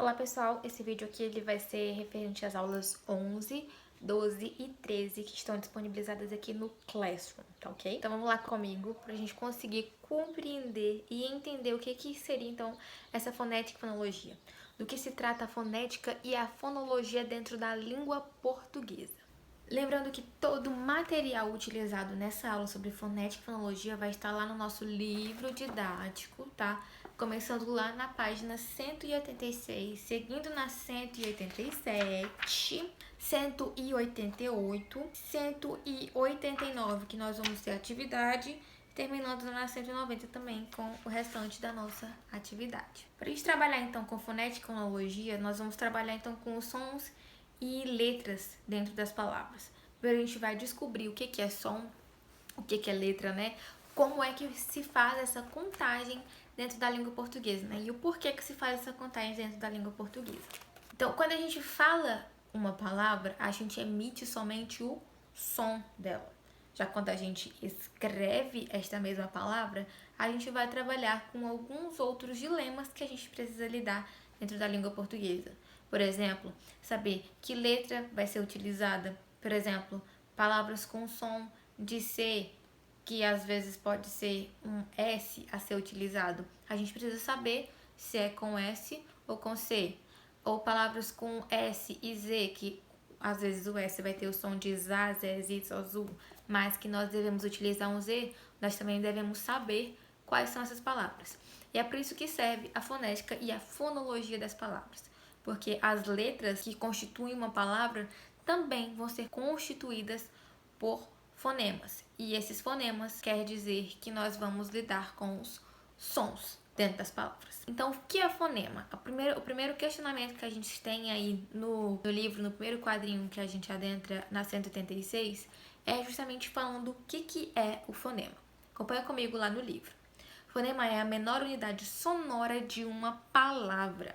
Olá pessoal, esse vídeo aqui ele vai ser referente às aulas 11, 12 e 13 que estão disponibilizadas aqui no Classroom, tá ok? Então vamos lá comigo pra gente conseguir compreender e entender o que seria então essa fonética e fonologia. Do que se trata a fonética e a fonologia dentro da língua portuguesa. Lembrando que todo o material utilizado nessa aula sobre fonética e fonologia vai estar lá no nosso livro didático, tá? Começando lá na página 186, seguindo na 187, 188, 189, que nós vamos ter atividade, terminando na 190 também com o restante da nossa atividade. Para a gente trabalhar então com fonética e fonologia, nós vamos trabalhar então com os sons e letras dentro das palavras. Primeiro a gente vai descobrir o que é som, o que é letra, né? Como é que se faz essa contagem dentro da língua portuguesa, né? E o porquê que se faz essa contagem dentro da língua portuguesa. Então, quando a gente fala uma palavra, a gente emite somente o som dela. Já quando a gente escreve esta mesma palavra, a gente vai trabalhar com alguns outros dilemas que a gente precisa lidar dentro da língua portuguesa. Por exemplo, saber que letra vai ser utilizada. Por exemplo, palavras com som de C, que às vezes pode ser um S a ser utilizado. A gente precisa saber se é com S ou com C. Ou palavras com S e Z, que às vezes o S vai ter o som de ZA, Zé, Zi, Zozu, mas que nós devemos utilizar um Z, nós também devemos saber quais são essas palavras. E é por isso que serve a fonética e a fonologia das palavras. Porque as letras que constituem uma palavra também vão ser constituídas por fonemas. E esses fonemas quer dizer que nós vamos lidar com os sons dentro das palavras. Então, o que é fonema? O primeiro questionamento que a gente tem aí no livro, no primeiro quadrinho que a gente adentra na 186, é justamente falando o que é o fonema. Acompanha comigo lá no livro. Fonema é a menor unidade sonora de uma palavra.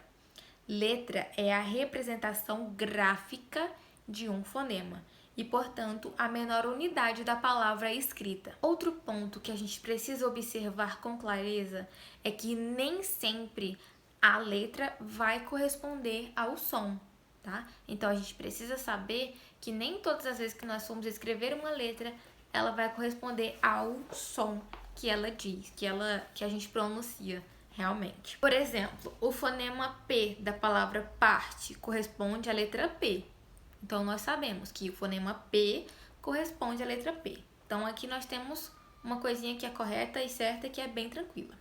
Letra é a representação gráfica de um fonema e, portanto, a menor unidade da palavra escrita. Outro ponto que a gente precisa observar com clareza é que nem sempre a letra vai corresponder ao som, tá? Então, a gente precisa saber que nem todas as vezes que nós formos escrever uma letra, ela vai corresponder ao som que ela diz, que a gente pronuncia realmente. Por exemplo, o fonema P da palavra parte corresponde à letra P. Então, nós sabemos que o fonema P corresponde à letra P. Então, aqui nós temos uma coisinha que é correta e certa, que é bem tranquila.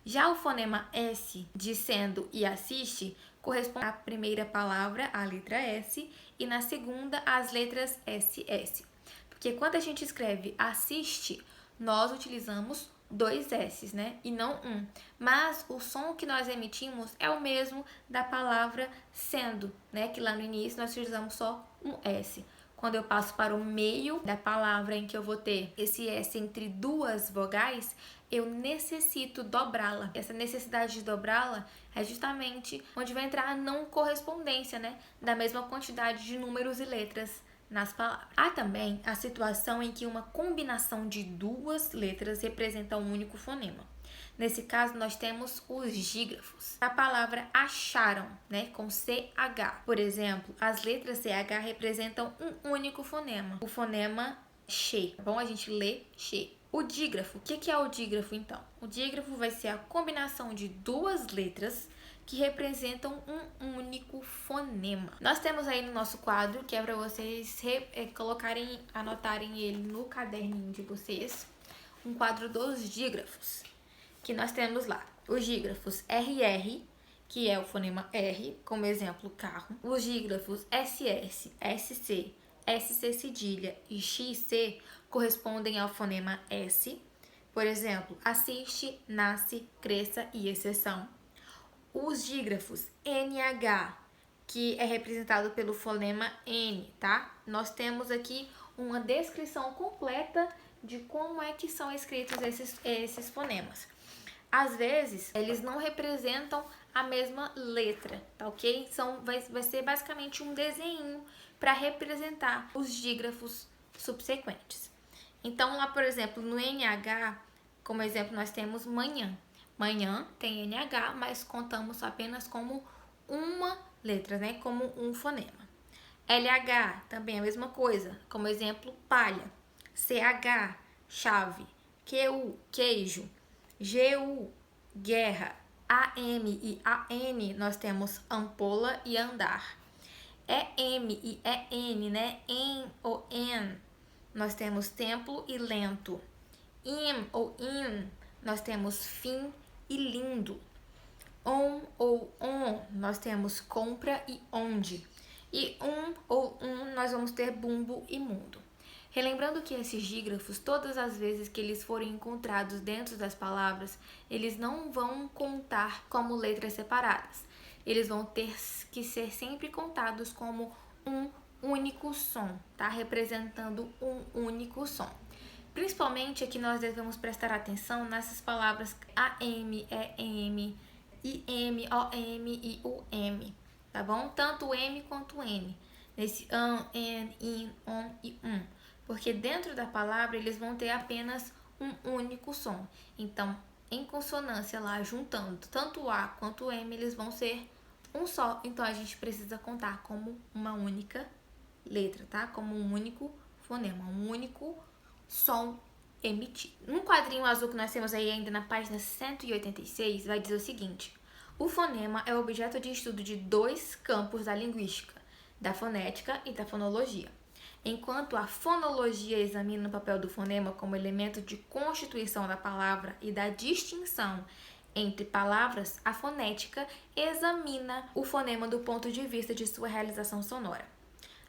Já o fonema S, de sendo e assiste, corresponde à primeira palavra, a letra S, e na segunda, as letras SS. Porque quando a gente escreve assiste, nós utilizamos dois S's, né? E não um. Mas o som que nós emitimos é o mesmo da palavra sendo, né? Que lá no início nós utilizamos só um S. Quando eu passo para o meio da palavra em que eu vou ter esse S entre duas vogais, eu necessito dobrá-la. Essa necessidade de dobrá-la é justamente onde vai entrar a não correspondência, né? Da mesma quantidade de números e letras nas palavras. Há também a situação em que uma combinação de duas letras representa um único fonema. Nesse caso, nós temos os dígrafos. A palavra acharam, né, com CH. Por exemplo, as letras CH representam um único fonema, o fonema che. Bom, a gente lê che. O dígrafo, o que é o dígrafo então? O dígrafo vai ser a combinação de duas letras que representam um único fonema. Nós temos aí no nosso quadro, que é para vocês anotarem ele no caderninho de vocês, um quadro dos dígrafos, que nós temos lá. Os dígrafos RR, que é o fonema R, como exemplo, carro. Os dígrafos SS, SC, SC cedilha e XC correspondem ao fonema S. Por exemplo, assiste, nasce, cresça e exceção. Os dígrafos NH, que é representado pelo fonema N, tá? Nós temos aqui uma descrição completa de como é que são escritos esses fonemas. Às vezes, eles não representam a mesma letra, tá ok? Vai ser basicamente um desenho para representar os dígrafos subsequentes. Então, lá, por exemplo, no NH, como exemplo, nós temos manhã. Manhã tem NH, mas contamos apenas como uma letra, né? Como um fonema. LH também é a mesma coisa, como exemplo, palha. CH, chave. QU, queijo. GU, guerra. AM e AN nós temos ampola e andar. EM e EN, né? Em ou en, nós temos templo e lento. Im ou in, nós temos fim e lindo. On ou on, nós temos compra e onde. E ou nós vamos ter bumbo e mundo. Relembrando que esses dígrafos, todas as vezes que eles forem encontrados dentro das palavras, eles não vão contar como letras separadas. Eles vão ter que ser sempre contados como um único som, tá? Representando um único som. Principalmente aqui nós devemos prestar atenção nessas palavras AM, EM, IM, OM e UM, tá bom? Tanto o M quanto o N, nesse an, en, in, on e porque dentro da palavra eles vão ter apenas um único som. Então, em consonância lá, juntando tanto o A quanto o M, eles vão ser um só. Então, a gente precisa contar como uma única letra, tá? Como um único fonema, um único som emitido. No quadrinho azul que nós temos aí ainda na página 186, vai dizer o seguinte: o fonema é objeto de estudo de dois campos da linguística, da fonética e da fonologia. Enquanto a fonologia examina o papel do fonema como elemento de constituição da palavra e da distinção entre palavras, a fonética examina o fonema do ponto de vista de sua realização sonora.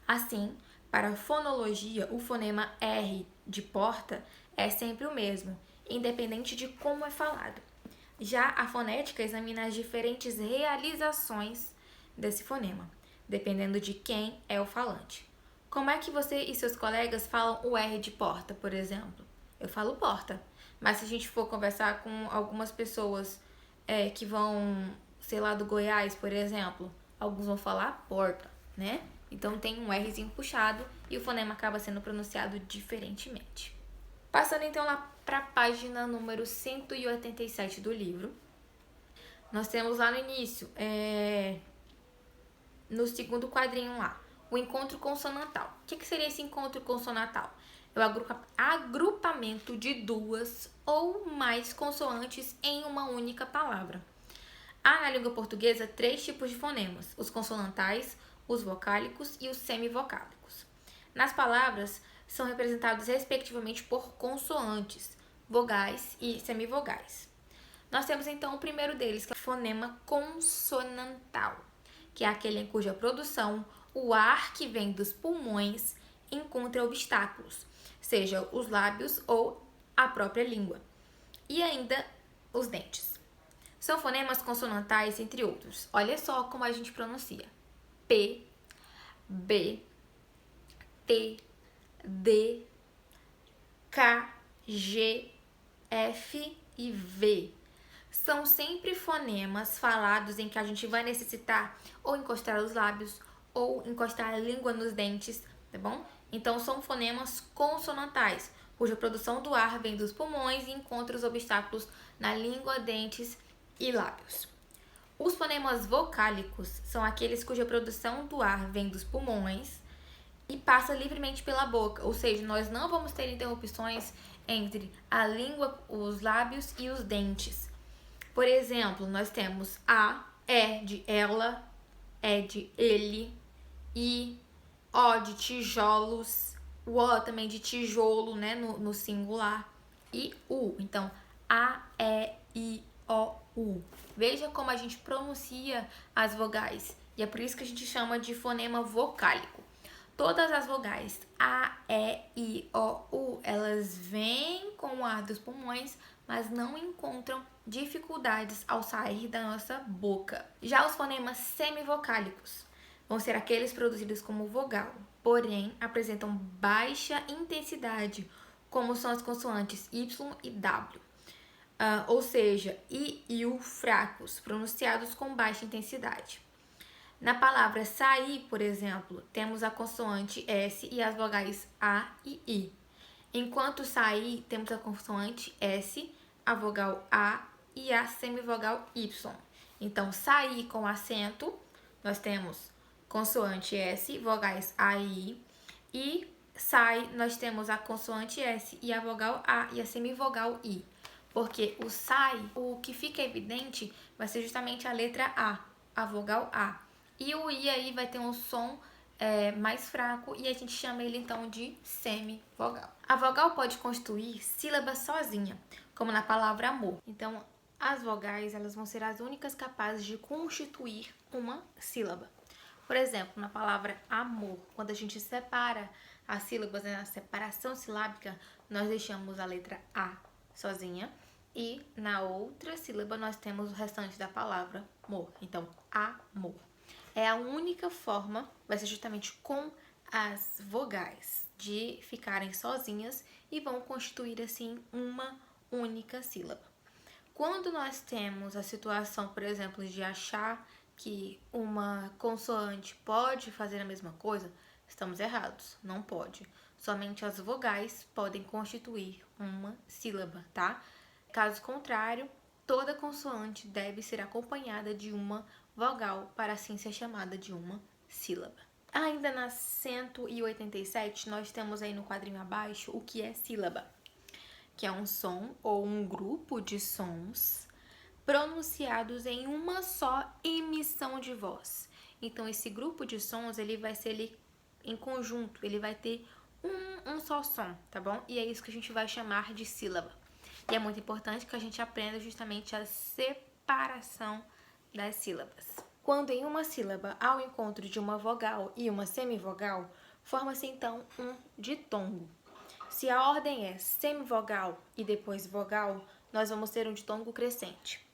Assim, para a fonologia, o fonema R de porta é sempre o mesmo, independente de como é falado. Já a fonética examina as diferentes realizações desse fonema, dependendo de quem é o falante. Como é que você e seus colegas falam o R de porta, por exemplo? Eu falo porta, mas se a gente for conversar com algumas pessoas que vão, sei lá, do Goiás, por exemplo, alguns vão falar porta, né? Então tem um Rzinho puxado e o fonema acaba sendo pronunciado diferentemente. Passando então lá para a página número 187 do livro, nós temos lá no início, no segundo quadrinho lá, o encontro consonantal. O que seria esse encontro consonantal? É o agrupamento de duas ou mais consoantes em uma única palavra. Há na língua portuguesa 3 tipos de fonemas: os consonantais, os vocálicos e os semivocálicos. Nas palavras, são representados respectivamente por consoantes, vogais e semivogais. Nós temos então o primeiro deles, que é o fonema consonantal, que é aquele em cuja produção o ar que vem dos pulmões encontra obstáculos, seja os lábios ou a própria língua, e ainda os dentes. São fonemas consonantais, entre outros. Olha só como a gente pronuncia: P, B, T, D, K, G, F e V. São sempre fonemas falados em que a gente vai necessitar ou encostar os lábios ou encostar a língua nos dentes, tá bom? Então, são fonemas consonantais, cuja produção do ar vem dos pulmões e encontra os obstáculos na língua, dentes e lábios. Os fonemas vocálicos são aqueles cuja produção do ar vem dos pulmões e passa livremente pela boca, ou seja, nós não vamos ter interrupções entre a língua, os lábios e os dentes. Por exemplo, nós temos A, E de ela, E de ele, I, O de tijolos, o O também de tijolo, né, no singular, e U. Então, A, E, I, O, U. Veja como a gente pronuncia as vogais, e é por isso que a gente chama de fonema vocálico. Todas as vogais A, E, I, O, U, elas vêm com o ar dos pulmões, mas não encontram dificuldades ao sair da nossa boca. Já os fonemas semivocálicos vão ser aqueles produzidos como vogal, porém apresentam baixa intensidade, como são as consoantes Y e W. Ou seja, I e U fracos, pronunciados com baixa intensidade. Na palavra sair, por exemplo, temos a consoante S e as vogais A e I. Enquanto sair, temos a consoante S, a vogal A e a semivogal Y. Então, sair com acento, nós temos consoante S, vogais A e I. E sai, nós temos a consoante S e a vogal A e a semivogal I. Porque o sai, o que fica evidente vai ser justamente a letra a vogal A. E o I aí vai ter um som mais fraco e a gente chama ele então de semivogal. A vogal pode constituir sílaba sozinha, como na palavra amor. Então, as vogais elas vão ser as únicas capazes de constituir uma sílaba. Por exemplo, na palavra amor, quando a gente separa as sílabas, na separação silábica, nós deixamos a letra A sozinha e na outra sílaba nós temos o restante da palavra mor. Então, amor. É a única forma, vai ser justamente com as vogais, de ficarem sozinhas e vão constituir assim uma única sílaba. Quando nós temos a situação, por exemplo, de achar que uma consoante pode fazer a mesma coisa, estamos errados, não pode. Somente as vogais podem constituir uma sílaba, tá? Caso contrário, toda consoante deve ser acompanhada de uma vogal para assim ser chamada de uma sílaba. Ainda na 187, nós temos aí no quadrinho abaixo o que é sílaba, que é um som ou um grupo de sons pronunciados em uma só emissão de voz. Então, esse grupo de sons, ele vai ser em conjunto, ele vai ter um só som, tá bom? E é isso que a gente vai chamar de sílaba. E é muito importante que a gente aprenda justamente a separação das sílabas. Quando em uma sílaba há o encontro de uma vogal e uma semivogal, forma-se então um ditongo. Se a ordem é semivogal e depois vogal, nós vamos ter um ditongo crescente.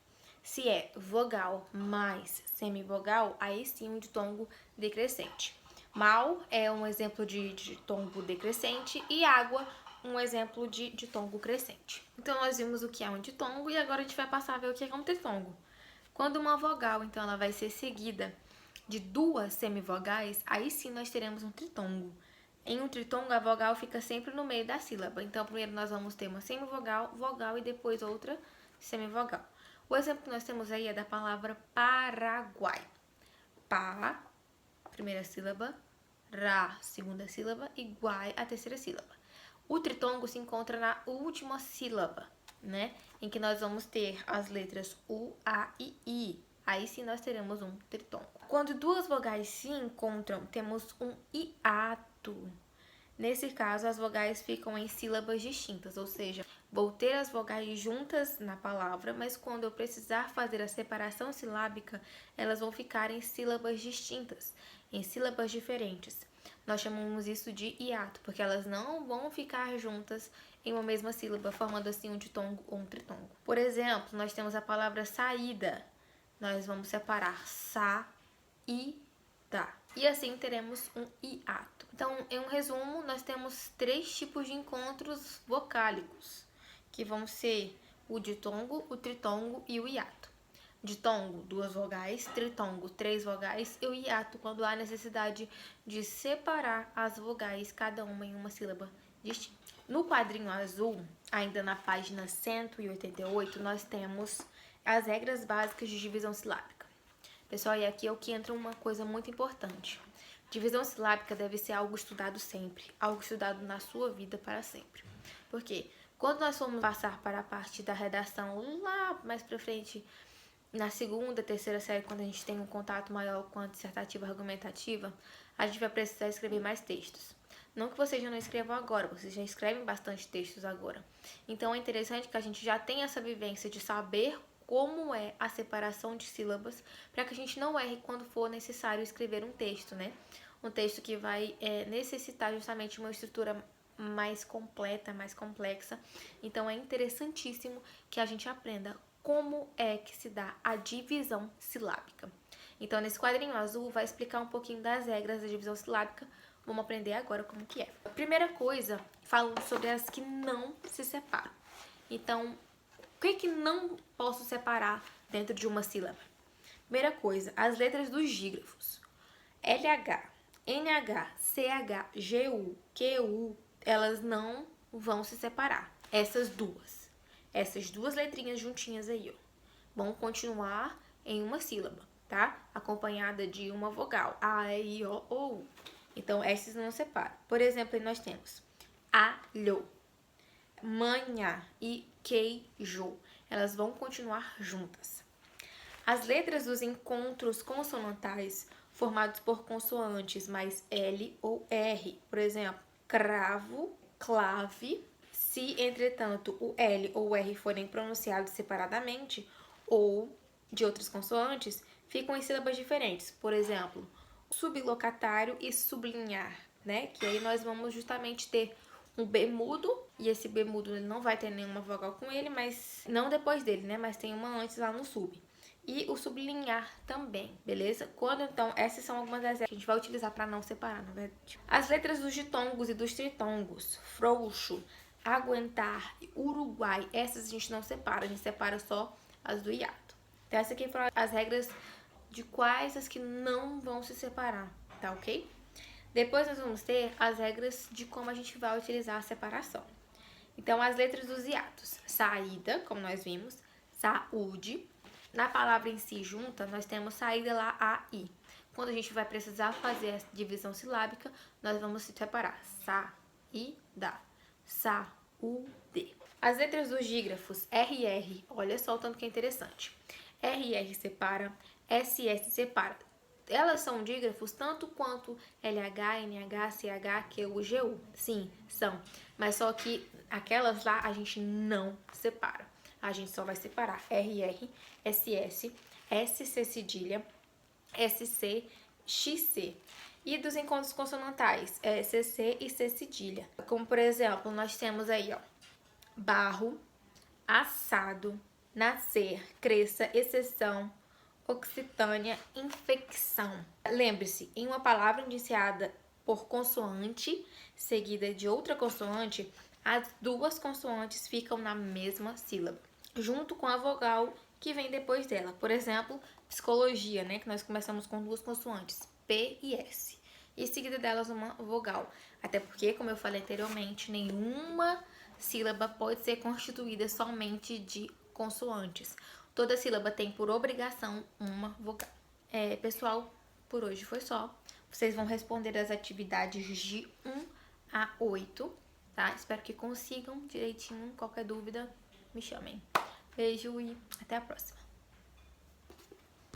Se é vogal mais semivogal, aí sim um ditongo decrescente. Mal é um exemplo de ditongo decrescente e água um exemplo de ditongo crescente. Então, nós vimos o que é um ditongo e agora a gente vai passar a ver o que é um tritongo. Quando uma vogal, então, ela vai ser seguida de duas semivogais, aí sim nós teremos um tritongo. Em um tritongo, a vogal fica sempre no meio da sílaba. Então, primeiro nós vamos ter uma semivogal, vogal e depois outra semivogal. O exemplo que nós temos aí é da palavra Paraguai. Pa, primeira sílaba, ra, segunda sílaba e guai, a terceira sílaba. O tritongo se encontra na última sílaba, né? Em que nós vamos ter as letras U, A e I. Aí sim nós teremos um tritongo. Quando duas vogais se encontram, temos um hiato. Nesse caso, as vogais ficam em sílabas distintas, ou seja, vou ter as vogais juntas na palavra, mas quando eu precisar fazer a separação silábica, elas vão ficar em sílabas distintas, em sílabas diferentes. Nós chamamos isso de hiato, porque elas não vão ficar juntas em uma mesma sílaba, formando assim um ditongo ou um tritongo. Por exemplo, nós temos a palavra saída. Nós vamos separar sa e da. E assim teremos um hiato. Então, em um resumo, nós temos 3 tipos de encontros vocálicos, que vão ser o ditongo, o tritongo e o hiato. Ditongo, 2 vogais, tritongo, 3 vogais e o hiato, quando há necessidade de separar as vogais, cada uma em uma sílaba distinta. No quadrinho azul, ainda na página 188, nós temos as regras básicas de divisão silábica. Pessoal, e aqui é o que entra uma coisa muito importante. Divisão silábica deve ser algo estudado sempre, algo estudado na sua vida para sempre. Por quê? Quando nós formos passar para a parte da redação lá mais para frente, na segunda, terceira série, quando a gente tem um contato maior com a dissertativa argumentativa, a gente vai precisar escrever mais textos. Não que vocês já não escrevam agora, vocês já escrevem bastante textos agora. Então, é interessante que a gente já tenha essa vivência de saber como é a separação de sílabas, para que a gente não erre quando for necessário escrever um texto, né? Um texto que vai necessitar justamente uma estrutura mais completa, mais complexa. Então, é interessantíssimo que a gente aprenda como é que se dá a divisão silábica. Então, nesse quadrinho azul, vai explicar um pouquinho das regras da divisão silábica. Vamos aprender agora como que é. A primeira coisa, falando sobre as que não se separam. Então, o que não posso separar dentro de uma sílaba? Primeira coisa, as letras dos dígrafos. LH, NH, CH, GU, QU, elas não vão se separar. Essas duas letrinhas juntinhas aí, ó, vão continuar em uma sílaba, tá? Acompanhada de uma vogal. A, E, I, O, U. Então, essas não separam. Por exemplo, nós temos alho, manha e queijo. Elas vão continuar juntas. As letras dos encontros consonantais formados por consoantes mais L ou R, por exemplo, cravo, clave. Se, entretanto, o L ou o R forem pronunciados separadamente ou de outras consoantes, ficam em sílabas diferentes. Por exemplo, sublocatário e sublinhar, né? Que aí nós vamos justamente ter um B mudo, e esse B mudo ele não vai ter nenhuma vogal com ele, mas não depois dele, né? Mas tem uma antes lá no sub. E o sublinhar também, beleza? Quando, então, essas são algumas das que a gente vai utilizar para não separar, na verdade. As letras dos ditongos e dos tritongos, frouxo, aguentar, Uruguai, essas a gente não separa, a gente separa só as do hiato. Então, essas aqui foram as regras de quais as que não vão se separar, tá ok? Depois nós vamos ter as regras de como a gente vai utilizar a separação. Então, as letras dos hiatos. Saída, como nós vimos, saúde. Na palavra em si junta, nós temos saída lá, A, I. Quando a gente vai precisar fazer a divisão silábica, nós vamos separar saída, saúde. As letras dos dígrafos, RR, olha só o tanto que é interessante. RR separa, SS separa. Elas são dígrafos tanto quanto LH, NH, CH, QU, GU. Sim, são. Mas só que aquelas lá a gente não separa. A gente só vai separar RR, SS, SC cedilha, SC, XC. E dos encontros consonantais, CC e C cedilha. Como, por exemplo, nós temos aí, ó, barro, assado, nascer, cresça, exceção, occitânia, infecção. Lembre-se, em uma palavra iniciada por consoante, seguida de outra consoante, as duas consoantes ficam na mesma sílaba, junto com a vogal que vem depois dela. Por exemplo, psicologia, né? Que nós começamos com duas consoantes, P e S. E em seguida delas uma vogal. Até porque, como eu falei anteriormente, nenhuma sílaba pode ser constituída somente de consoantes. Toda sílaba tem por obrigação uma vogal. Pessoal, por hoje foi só. Vocês vão responder as atividades de 1 a 8, tá? Espero que consigam direitinho. Qualquer dúvida, me chamem. Beijo e até a próxima.